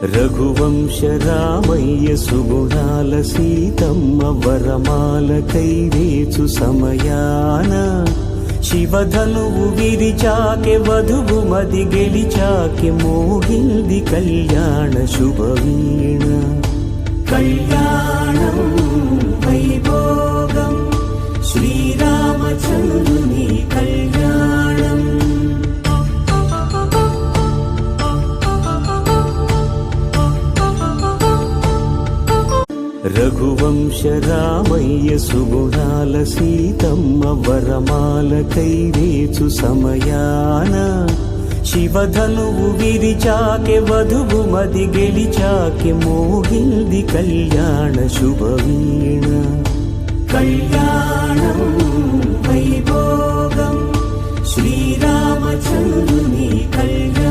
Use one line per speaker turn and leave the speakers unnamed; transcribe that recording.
రఘువంశ రామయ్య సుగుణాల సీతమ్మ వరమాల కైవేచు సమయాన శివధనువు విరిచాకె వధువు మది గెలిచాకె మోగింది కళ్యాణ శుభవీణ. కళ్యాణం వైభోగం శ్రీరామచంద్రుని కళ్యాణం. రఘువంశ రామయ్య సుగుణాల సీతమ్మ వరమాల కైవేచు సమయాన శివధనువు విరిచాకె వధువు మది గెలిచాకె మోగింది కళ్యాణ శుభవీణ. కళ్యాణం వైభోగం శ్రీరామచంద్రుని కళ్యాణం.